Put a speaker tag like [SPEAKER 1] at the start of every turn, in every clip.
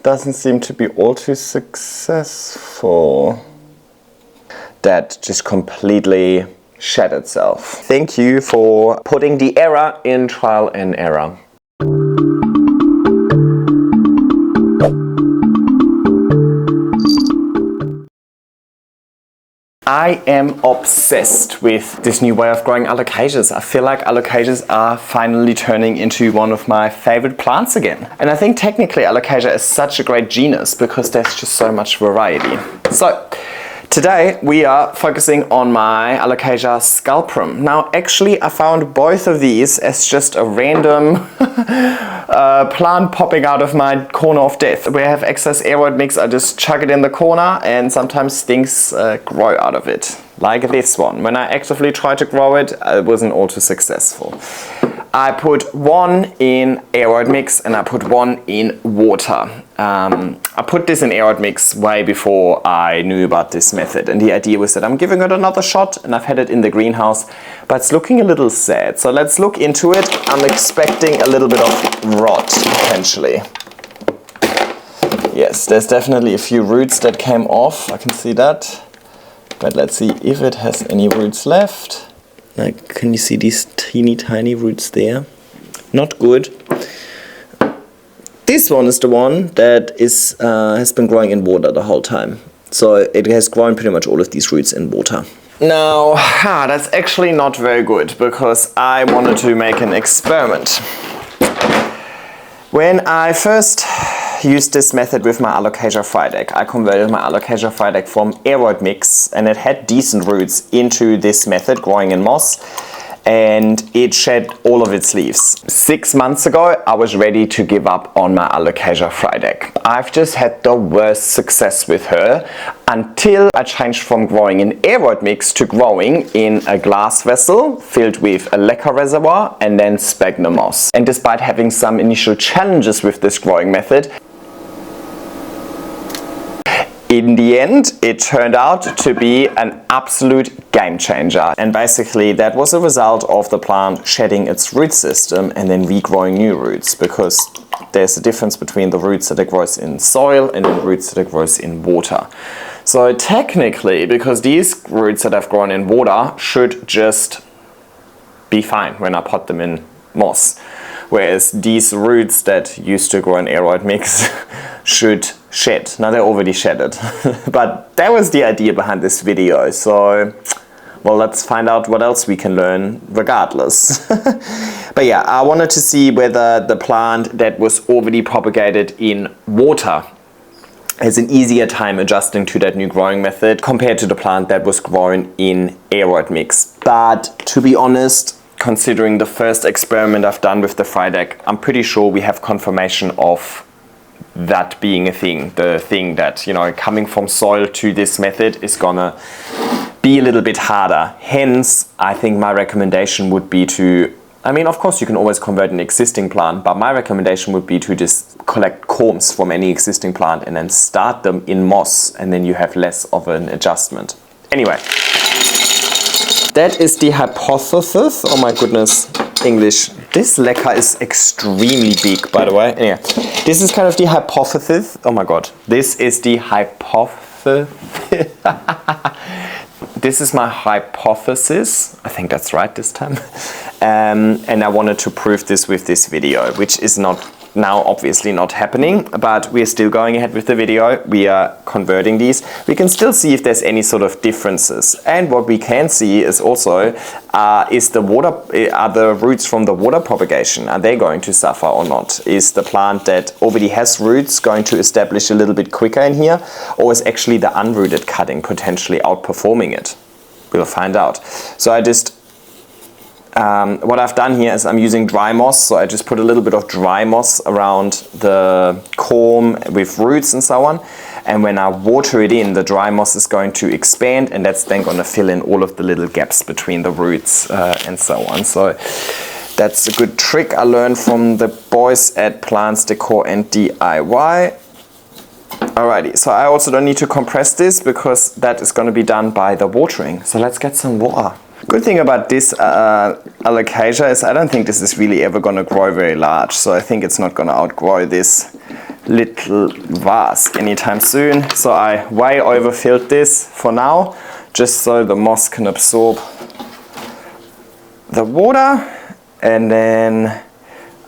[SPEAKER 1] doesn't seem to be all too successful. That just completely shed itself. Thank you for putting the error in trial and error. I am obsessed with this new way of growing alocasias. I feel like alocasias are finally turning into one of my favorite plants again. And I think technically alocasia is such a great genus because there's just so much variety. So today we are focusing on my Alocasia scalprum. Now actually I found both of these as just a random plant popping out of my corner of death. Where I have excess aeroid mix, I just chuck it in the corner and sometimes things grow out of it. Like this one. When I actively tried to grow it, it wasn't all too successful. I put one in aeroid mix and I put one in water. I put this in aeroid mix way before I knew about this method, and the idea was that I'm giving it another shot, and I've had it in the greenhouse, but it's looking a little sad. So let's look into it. I'm expecting a little bit of rot potentially. Yes, there's definitely a few roots that came off, I can see that. But let's see if it has any roots left. Like, can you see these teeny tiny roots there? Not good. This one is the one that is has been growing in water the whole time. So it has grown pretty much all of these roots in water. Now, that's actually not very good because I wanted to make an experiment. When I first used this method with my Alocasia Hack, I converted my Alocasia Hack from aeroid mix, and it had decent roots, into this method growing in moss, and it shed all of its leaves. 6 months ago I was ready to give up on my Alocasia Hack. I've just had the worst success with her until I changed from growing in aeroid mix to growing in a glass vessel filled with a leca reservoir and then sphagnum moss. And despite having some initial challenges with this growing method, in the end, it turned out to be an absolute game changer. And basically that was a result of the plant shedding its root system and then regrowing new roots, because there's a difference between the roots that it grows in soil and the roots that it grows in water. So technically, because these roots that have grown in water should just be fine when I pot them in moss, whereas these roots that used to grow in aeroid mix should shed. Now they're already shedded. But that was the idea behind this video. So, well, let's find out what else we can learn regardless. But yeah, I wanted to see whether the plant that was already propagated in water has an easier time adjusting to that new growing method compared to the plant that was grown in aeroid mix. But to be honest, considering the first experiment I've done with the Hack, I'm pretty sure we have confirmation of that being a thing. The thing that, you know, coming from soil to this method is gonna be a little bit harder. Hence, I think my recommendation would be to, I mean, of course you can always convert an existing plant, but my recommendation would be to just collect corms from any existing plant and then start them in moss, and then you have less of an adjustment. Anyway, that is the hypothesis. Oh my goodness, English. This leca is extremely big, by the way. Anyway, this is kind of the hypothesis. Oh my god. This is the hypothesis. This is my hypothesis. I think that's right this time. And I wanted to prove this with this video, which is not now obviously not happening, but we're still going ahead with the video. We are converting these. We can still see if there's any sort of differences. And what we can see is also, is the water, are the roots from the water propagation, are they going to suffer or not? Is the plant that already has roots going to establish a little bit quicker in here? Or is actually the unrooted cutting potentially outperforming it? We'll find out. So I just, what I've done here is I'm using dry moss, so I just put a little bit of dry moss around the corm with roots and so on, and when I water it in, the dry moss is going to expand, and that's then going to fill in all of the little gaps between the roots and so on. So that's a good trick I learned from the boys at Plants Decor and DIY. Alrighty, so I also don't need to compress this because that is going to be done by the watering. So let's get some water. Good thing about this Alocasia is I don't think this is really ever going to grow very large, so I think it's not going to outgrow this little vase anytime soon. So I way overfilled this for now, just so the moss can absorb the water, and then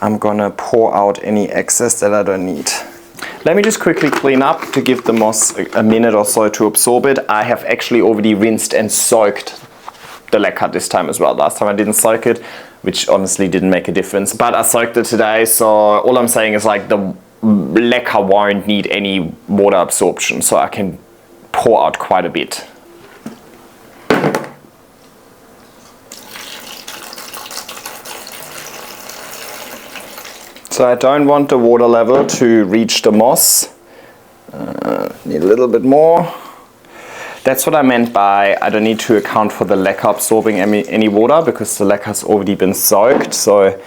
[SPEAKER 1] I'm gonna pour out any excess that I don't need. Let me just quickly clean up to give the moss a minute or so to absorb it. I have actually already rinsed and soaked the leca this time as well. Last time I didn't soak it, which honestly didn't make a difference, but I soaked it today, so all I'm saying is like the leca won't need any water absorption, so I can pour out quite a bit. So I don't want the water level to reach the moss. Need a little bit more. That's what I meant by I don't need to account for the leca absorbing any water, because the leca has already been soaked. So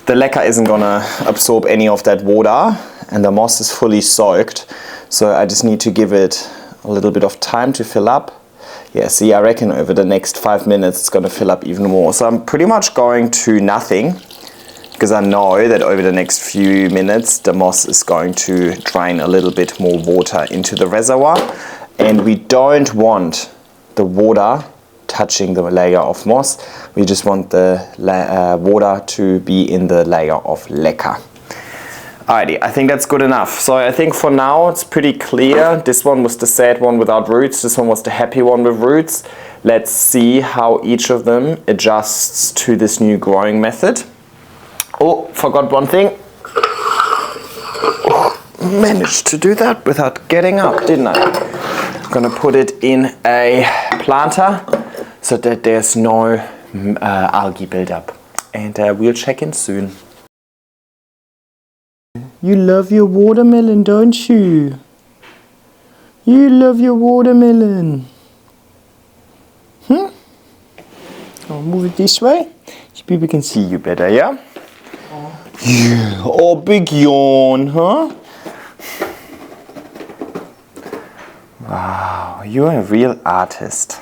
[SPEAKER 1] the leca isn't gonna absorb any of that water, and the moss is fully soaked. So I just need to give it a little bit of time to fill up. Yeah, see, I reckon over the next 5 minutes it's gonna fill up even more. So I'm pretty much going to nothing, because I know that over the next few minutes the moss is going to drain a little bit more water into the reservoir, and we don't want the water touching the layer of moss. We just want the water to be in the layer of leca. Alrighty, I think that's good enough. So I think for now it's pretty clear. This one was the sad one without roots, this one was the happy one with roots. Let's see how each of them adjusts to this new growing method. Oh, forgot one thing. Oh, managed to do that without getting up, didn't I? I'm gonna put it in a planter so that there's no algae buildup. And we'll check in soon. You love your watermelon, don't you? You love your watermelon. I'll move it this way so people can see you better, yeah? Yeah. Oh, big yawn, huh? Wow, you're a real artist.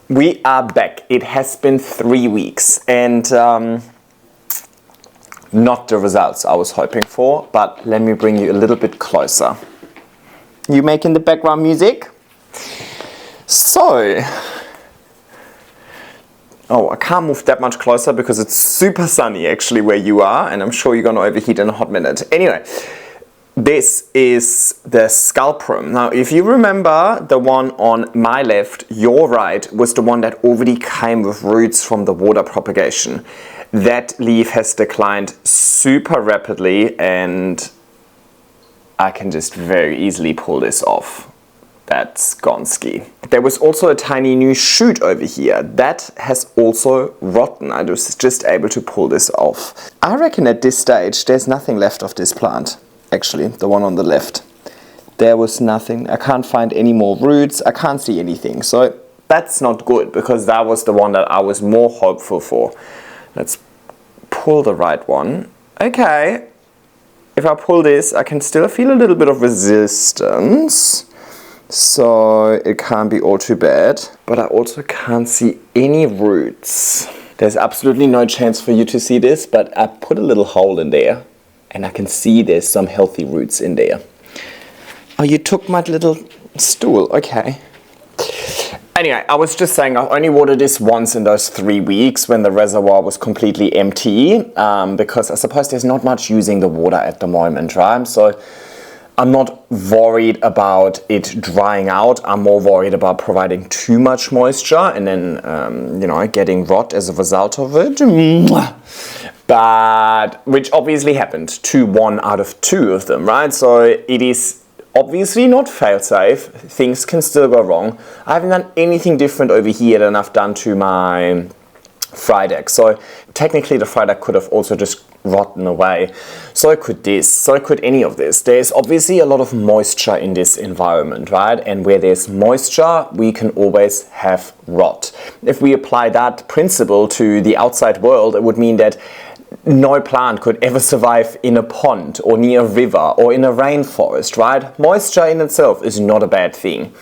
[SPEAKER 1] We are back. It has been 3 weeks, and not the results I was hoping for, but let me bring you a little bit closer. You making the background music? So, oh, I can't move that much closer because it's super sunny actually where you are, and I'm sure you're gonna overheat in a hot minute. Anyway, this is the scalprum. Now, if you remember, the one on my left, your right, was the one that already came with roots from the water propagation. That leaf has declined super rapidly, and I can just very easily pull this off. That's gonski. There was also a tiny new shoot over here. That has also rotten. I was just able to pull this off. I reckon at this stage there's nothing left of this plant. Actually, the one on the left. There was nothing. I can't find any more roots. I can't see anything. So that's not good, because that was the one that I was more hopeful for. Let's pull the right one. Okay. If I pull this, I can still feel a little bit of resistance. So it can't be all too bad, but I also can't see any roots. There's absolutely no chance for you to see this, but I put a little hole in there and I can see there's some healthy roots in there. Oh, you took my little stool, okay. Anyway, I was just saying I only watered this once in those 3 weeks when the reservoir was completely empty, because I suppose there's not much using the water at the moment, right? So I'm not worried about it drying out. I'm more worried about providing too much moisture and then, you know, getting rot as a result of it. But, which obviously happened to 1 out of 2 of them, right? So it is obviously not fail-safe. Things can still go wrong. I haven't done anything different over here than I've done to my fry deck. So technically the fry deck could have also just rotten away. So could this, so could any of this. There's obviously a lot of moisture in this environment, right? And where there's moisture, we can always have rot. If we apply that principle to the outside world, it would mean that no plant could ever survive in a pond or near a river or in a rainforest, right? Moisture in itself is not a bad thing.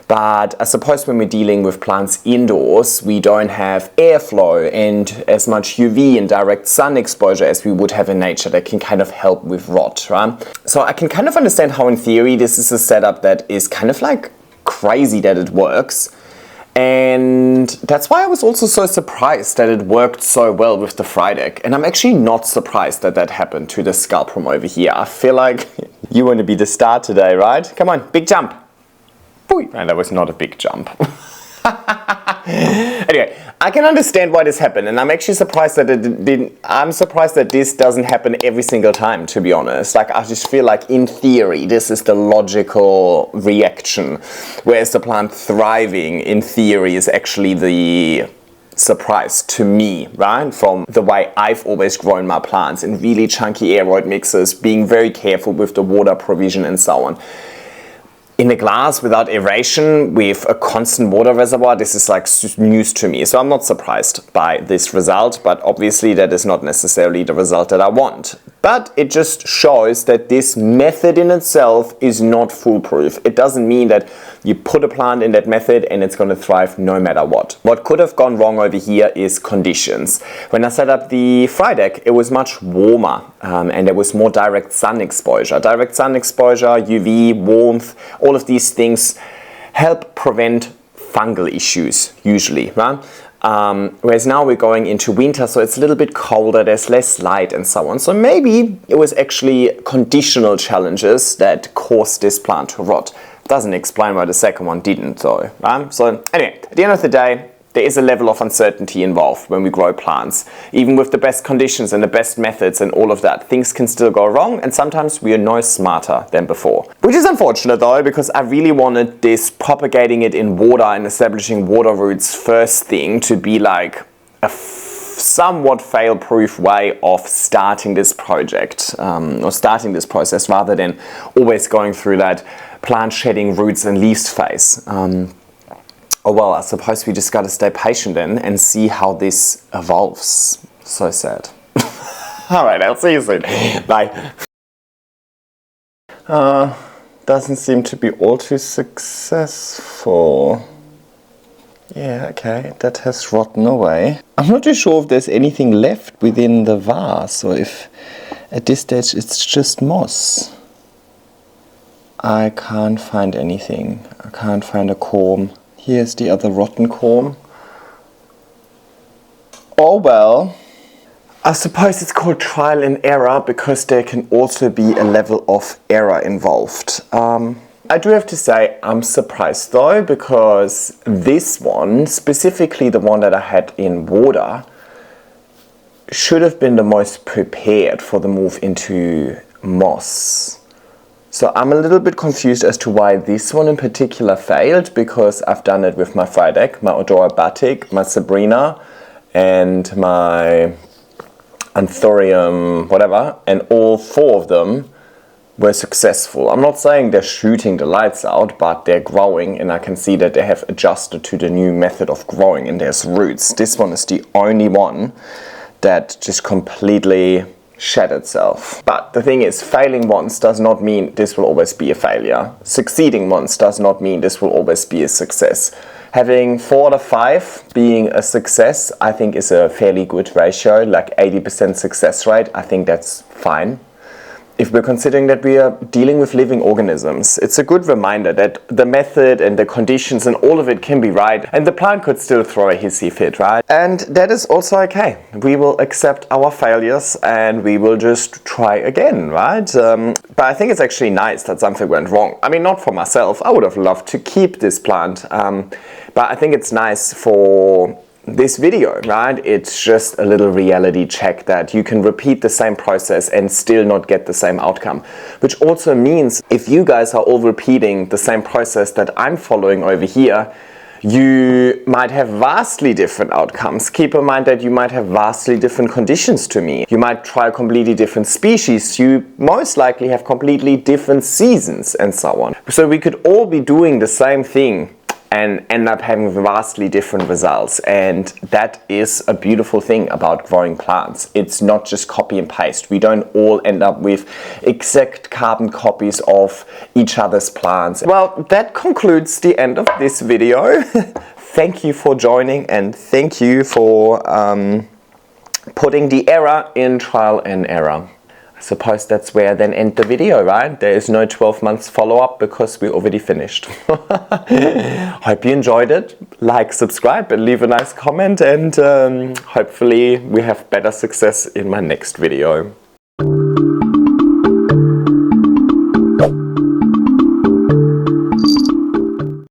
[SPEAKER 1] But I suppose when we're dealing with plants indoors, we don't have airflow and as much UV and direct sun exposure as we would have in nature that can kind of help with rot, right? So I can kind of understand how in theory this is a setup that is kind of like crazy that it works. And that's why I was also so surprised that it worked so well with the fry deck. And I'm actually not surprised that that happened to the Scalprum over here. I feel like you want to be the star today, right? Come on, big jump. And that was not a big jump. Anyway, I can understand why this happened, and I'm actually surprised that it didn't. I'm surprised that this doesn't happen every single time, to be honest. Like, I just feel like in theory this is the logical reaction, whereas the plant thriving in theory is actually the surprise to me, right? From the way I've always grown my plants in really chunky aeroid mixes, being very careful with the water provision and so on. In a glass without aeration with a constant water reservoir, this is like news to me. So I'm not surprised by this result, but obviously that is not necessarily the result that I want. But it just shows that this method in itself is not foolproof. It doesn't mean that you put a plant in that method and it's going to thrive no matter what. What could have gone wrong over here is conditions. When I set up the fry deck, it was much warmer and there was more direct sun exposure. Direct sun exposure, UV, warmth, all of these things help prevent fungal issues usually, right? Whereas now we're going into winter, so it's a little bit colder, there's less light and so on. So maybe it was actually conditional challenges that caused this plant to rot. Doesn't explain why the second one didn't though, right? So anyway, at the end of the day, there is a level of uncertainty involved when we grow plants. Even with the best conditions and the best methods and all of that, things can still go wrong, and sometimes we are no smarter than before. Which is unfortunate though, because I really wanted this propagating it in water and establishing water roots first thing to be like a somewhat fail-proof way of starting this project, or starting this process, rather than always going through that plant shedding roots and leaves phase. Oh well, I suppose we just gotta stay patient then and see how this evolves. So sad. Alright, I'll see you soon. Bye. Doesn't seem to be all too successful. Yeah, okay, that has rotten away. I'm not too sure if there's anything left within the vase, or if at this stage it's just moss. I can't find anything. I can't find a corm. Here's the other rotten corm. Oh well. I suppose it's called trial and error because there can also be a level of error involved. I do have to say I'm surprised though, because this one, specifically the one that I had in water, should have been the most prepared for the move into moss. So I'm a little bit confused as to why this one in particular failed, because I've done it with my fry deck, my Odora Batik, my Sabrina, and my Anthurium whatever, and all four of them were successful. I'm not saying they're shooting the lights out, but they're growing, and I can see that they have adjusted to the new method of growing, and there's roots. This one is the only one that just completely shed itself. But the thing is, failing once does not mean this will always be a failure. Succeeding once does not mean this will always be a success. Having 4 out of 5 being a success, I think is a fairly good ratio, like 80% success rate. I think that's fine. If we're considering that we are dealing with living organisms, it's a good reminder that the method and the conditions and all of it can be right, and the plant could still throw a hissy fit, right? And that is also okay. We will accept our failures and we will just try again, right? But I think it's actually nice that something went wrong. I mean, not for myself. I would have loved to keep this plant, but I think it's nice for this video, right? It's just a little reality check that you can repeat the same process and still not get the same outcome. Which also means if you guys are all repeating the same process that I'm following over here, you might have vastly different outcomes. Keep in mind that you might have vastly different conditions to me. You might try a completely different species. You most likely have completely different seasons and so on. So we could all be doing the same thing and end up having vastly different results. And that is a beautiful thing about growing plants. It's not just copy and paste. We don't all end up with exact carbon copies of each other's plants. Well, that concludes the end of this video. Thank you for joining, and thank you for putting the error in trial and error. I suppose that's where I then end the video, right? There is no 12 months follow-up because we already finished. Hope you enjoyed it. Like, subscribe, and leave a nice comment, and hopefully we have better success in my next video.